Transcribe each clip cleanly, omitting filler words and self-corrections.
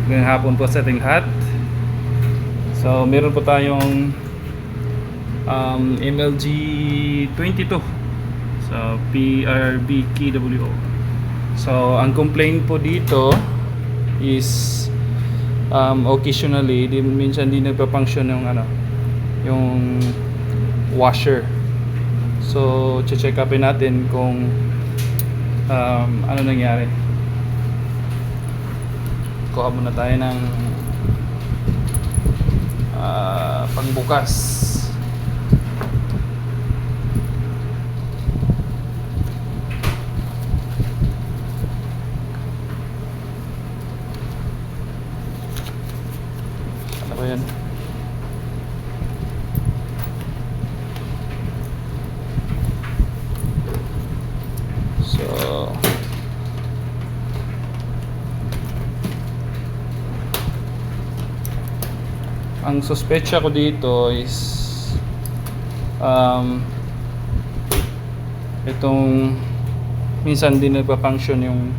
Ngayong hapon po sa ating lahat. So, meron po tayong MLG 22 sa PRB KWO. So, ang complaint po dito is occasionally, minsan di nagpa-function yung yung washer. So, check upin natin kung ano nangyari. Kuha muna tayo ng pangbukas. Ano ba yan? So, ang suspecha ko dito is itong minsan din nagpa-function yung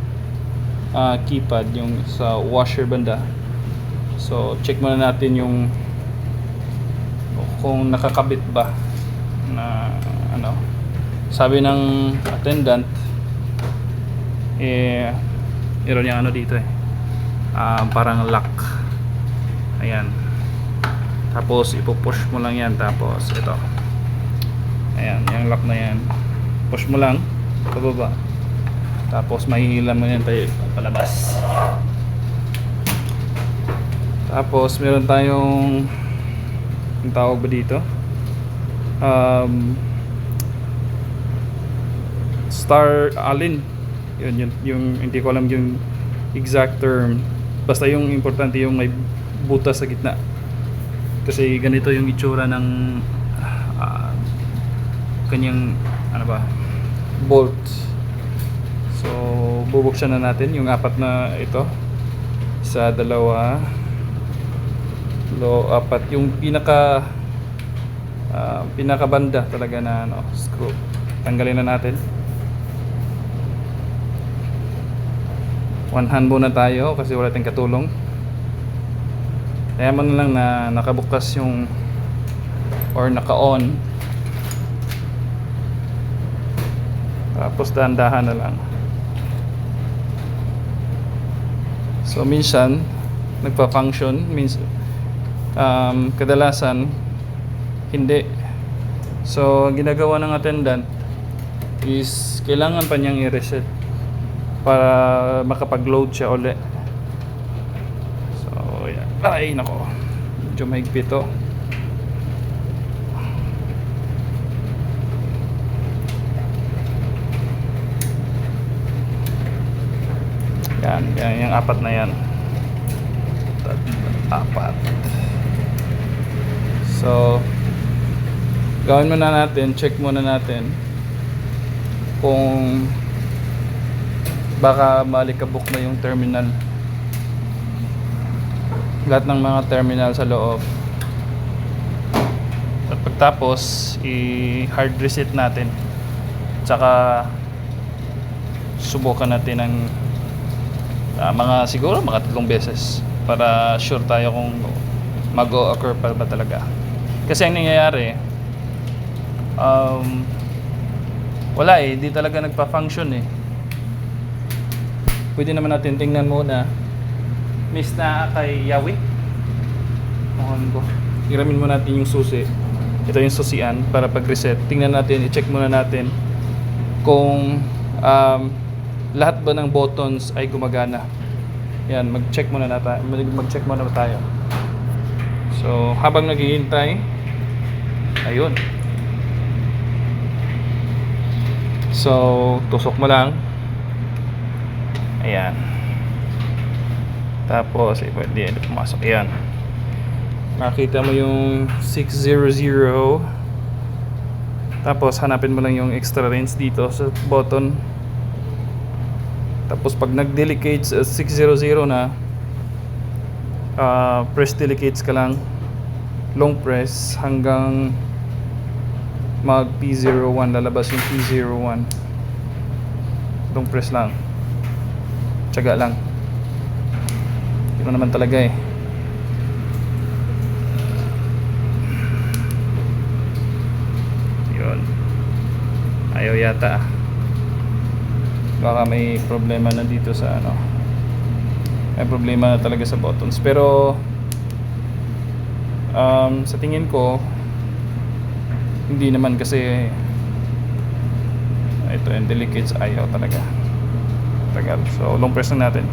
keypad yung sa washer banda. So check muna natin yung kung nakakabit ba na sabi ng attendant meron yung dito parang lock, ayan. Tapos ipo-push mo lang yan, tapos ito, ayan, yung lock na yan, push mo lang pababa, tapos mahihilan mo yan tayo palabas. Tapos meron tayong ang tawag ba dito, star alin, yun yung hindi ko alam yung exact term, basta yung importante yung may butas sa gitna. Kasi ganito yung itsura ng kanyang bolt. So bubuksan na natin yung apat na ito, isa, dalawa, apat, yung pinakabanda talaga na screw. Tanggalin na natin. One hand muna tayo kasi wala tayong katulong. Kaya mo na lang na nakabukas yung or naka-on. Tapos dahan-dahan na lang. So minsan nagpa-function, kadalasan hindi. So ang ginagawa ng attendant is kailangan pa niyang i-reset para makapag-load siya ulit. Ay nako, medyo mahigpit to. Yan yung apat na yan. Apat. So gawin muna natin, check muna natin kung baka malikabok na yung terminal, lahat ng mga terminal sa loob. At pagtapos i-hard reset natin, tsaka subukan natin ng siguro mga 3 beses para sure tayo kung mag-o-occur pa ba talaga. Kasi ang nangyayari wala di talaga nagpa-function Pwede naman natin tingnan muna. Miss na kay Yawi. Iramin mo natin yung susi. Ito yung susian para pag-reset. Tingnan natin, i-check muna natin kung lahat ba ng buttons ay gumagana. Yan, mag-check muna tayo. So, habang naghihintay, ayun. So, tusok mo lang. Ayan. Tapos pwede pumasok yan. Makita mo yung 600. Tapos hanapin mo lang yung extra range dito sa button. Tapos pag nag-delicate sa 600 na, press delicates ka lang, long press hanggang mag P01, lalabas yung P01. Long press lang, tiyaga lang. Mayroon naman talaga eh. Yun. Ayaw yata. Baka may problema na dito sa ano. May problema na talaga sa buttons. Pero sa tingin ko hindi naman kasi ito yung delicate ayaw talaga. Tagal. So long press lang natin.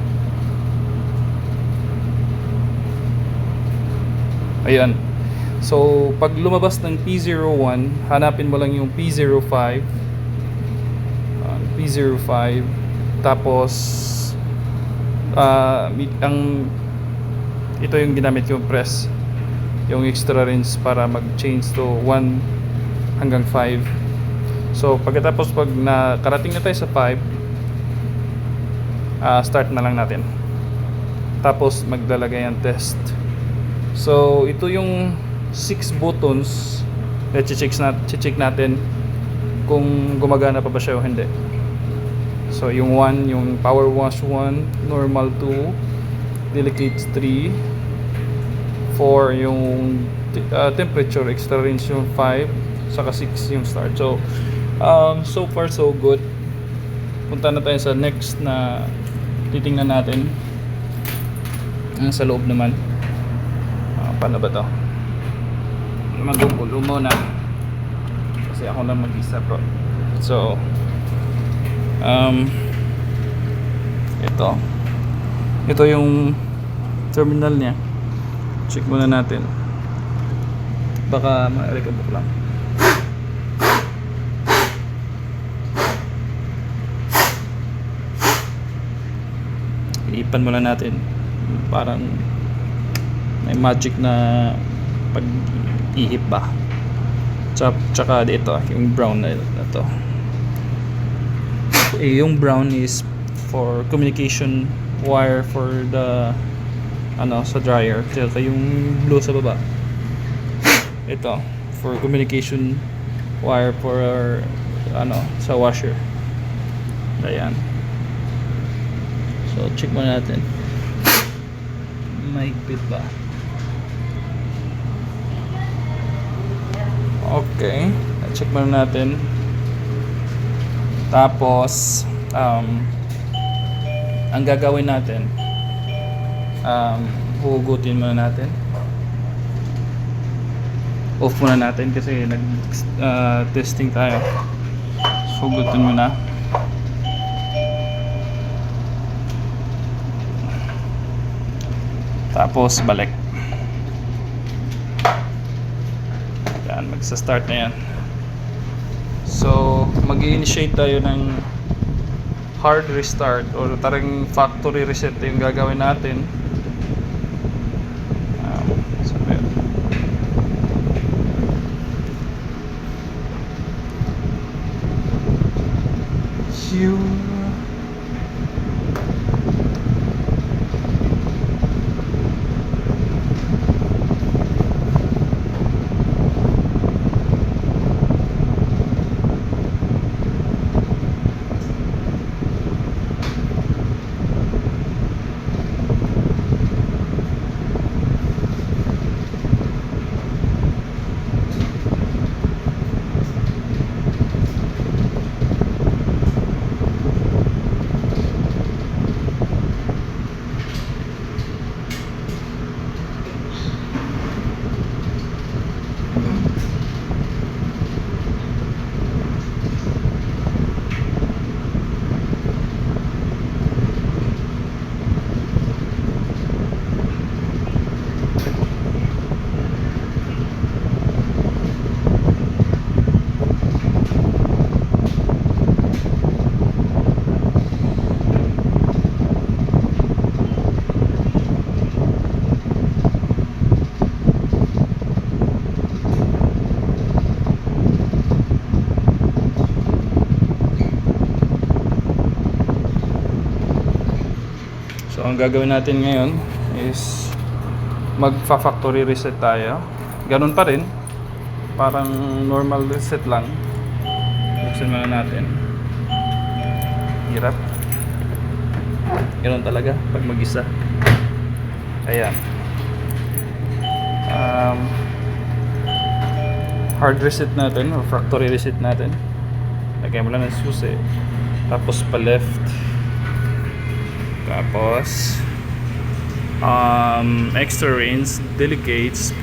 Ayan. So pag lumabas ng P01, hanapin mo lang yung P05. P05 tapos ito yung ginamit yung press, yung extra rinse para mag-change to 1 hanggang 5. So pagkatapos pag nakarating na tayo sa 5, start na lang natin. Tapos maglalagay ang test. So ito yung 6 buttons na check natin kung gumagana pa ba siya o hindi. So yung 1, yung power wash 1, normal 2, delicate 3, 4 yung temperature, extra rinse yung 5, saka 6 yung start. So so far so good. Punta na tayo sa next na titingnan natin. Sa loob naman. Paano ba to? Magugulo muna. Kasi ako lang mag-isa bro. So ito yung terminal niya. Check muna natin. Baka ma-recover lang. Iipan muna natin. Parang may magic na pag-ihip ba. Tsaka dito yung brown na ito. Yung brown is for communication wire for the sa dryer. Tsaka yung blue sa baba, ito for communication wire for sa washer. Ayan. So check muna natin. Mahigpit ba? Okay, check muna natin. Tapos ang gagawin natin, hugutin muna natin. Off muna natin kasi testing tayo. Hugutin muna. Tapos balik. Yan, magsa-start na yan. So mag-i-initiate tayo ng hard restart or tarang factory reset yung gagawin natin. So ang gagawin natin ngayon is magfa-factory reset tayo. Ganun pa rin. Parang normal reset lang. Buksan muna natin. Hirap. Ganun talaga pag mag-isa. Ayan. Um, hard reset natin or factory reset natin. Lagyan mo lang ng susi. Tapos pa left. Tapos extra range, delegates,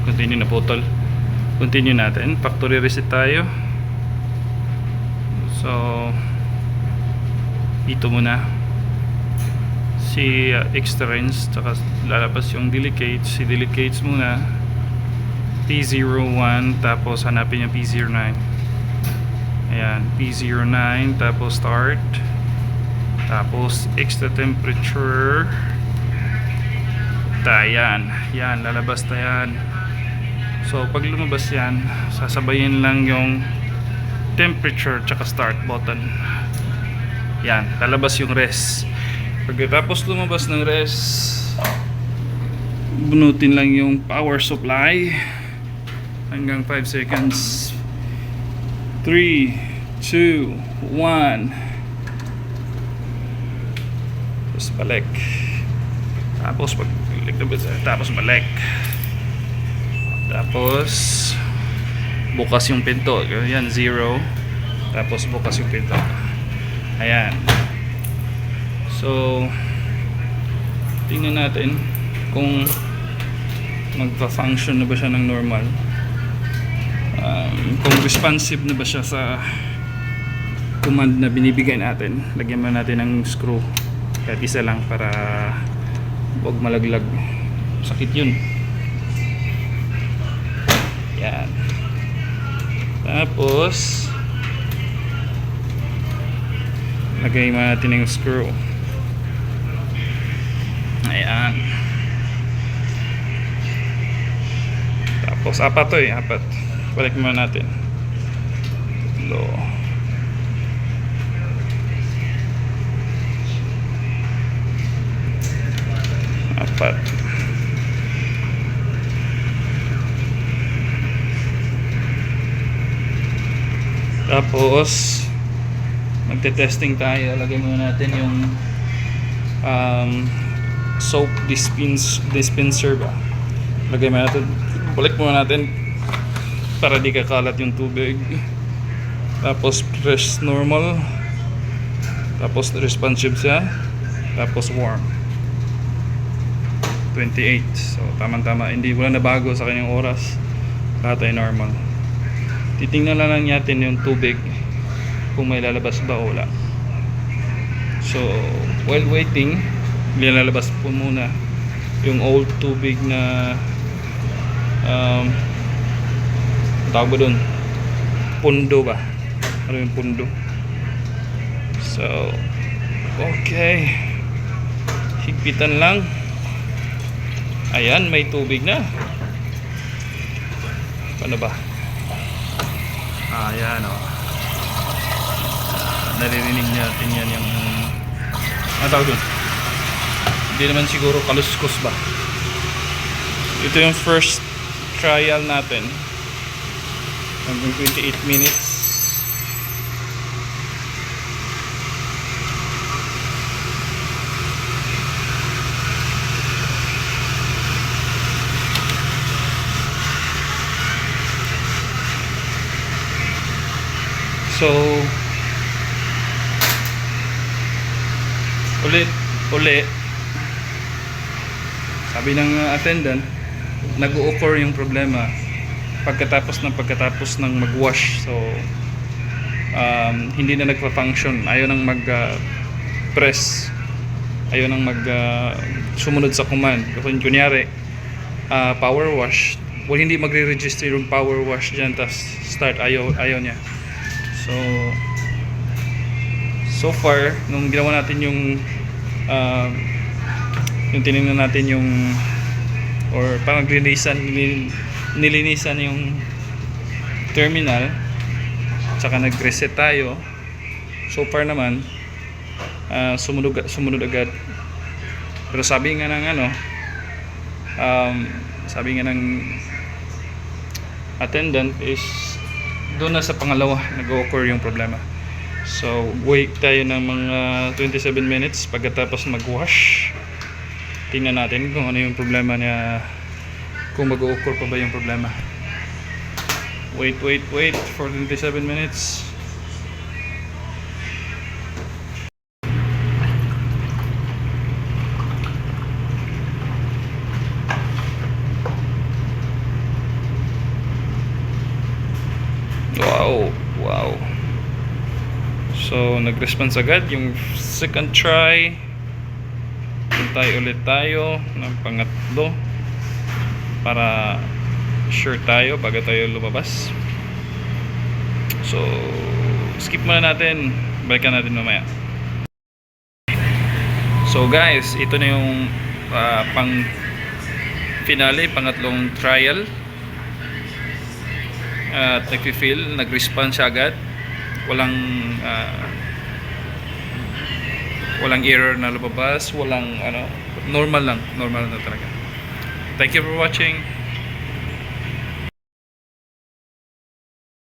continue na putol. Continue natin. Factory reset tayo. So ito muna si extra range, tsaka lalabas yung delegates. Si delegates muna P01, tapos hanapin yung P09. Ayan, P09, tapos start, tapos extra temperature. Yan, lalabas na yan. So pag lumabas yan, sasabayin lang yung temperature tsaka start button. Yan, lalabas yung res. Pagkatapos lumabas ng res, bunutin lang yung power supply hanggang 5 seconds. 3, 2, 1. Tapos balik. Tapos balik. Tapos bukas yung pinto. Yan, 0. Tapos bukas yung pinto. Ayan. So tingnan natin kung magpa-function na ba siya ng normal. Kung responsive na ba siya sa command na binibigay natin. Lagyan mo natin ng screw. Kahit isa lang para huwag malaglag. Sakit yun. Yan. Tapos lagay mo natin yung screw. Ayan. Tapos apat to apat. Balik mo natin. Low. Apat. Tapos magte-testing tayo. Lagay muna natin yung soap dispenser ba. Lagay muna natin. Balik muna natin para di kakalat yung tubig. Tapos press normal. Tapos responsive siya. Tapos warm. 28. So tama-tama. Hindi wala na bago sa kanyang oras. Lahat ay normal. Titingnan lang natin yung tubig kung may lalabas ba o wala. So while waiting, lalabas po muna yung old tubig na tawag ba dun? Pundo ba? Ano yung pundo? So okay, higpitan lang. Ayan, may tubig na. Paano ba? Ayan o. Naririnig natin yan yung ano tawag dun? Hindi naman siguro kaluskos ba. Ito yung first trial natin hanggang 28 minutes. So uli sabi ng attendant, nag-o-occur yung problema pagkatapos ng mag-wash. So hindi na nagpa-function, ayaw nang mag-press, ayaw nang sumunod sa command. Kung kunyari power wash, well, hindi magre-register yung power wash dyan, tas start, ayaw niya. So far nung ginawa natin yung tinignan natin yung or parang nilinisan yung terminal, tsaka nag-reset tayo. So far naman sumunod agad. Pero sabi nga ng attendant is doon na sa pangalawa nag-occur yung problema. So, wait tayo ng mga 27 minutes pagkatapos mag-wash. Tingnan natin kung ano yung problema niya, kung mag-o-occur pa ba yung problema. Wait for 27 minutes. Wow. So, nag-response agad yung second try. Hintay ulit tayo ng pangatlo para sure tayo bago tayo lumabas. So, skip muna natin. Balikan natin mamaya. So guys, ito na yung pang finale, pangatlong trial. At nag-feel, nag-response siya agad. Walang error na lumabas, normal na talaga. Thank you for watching.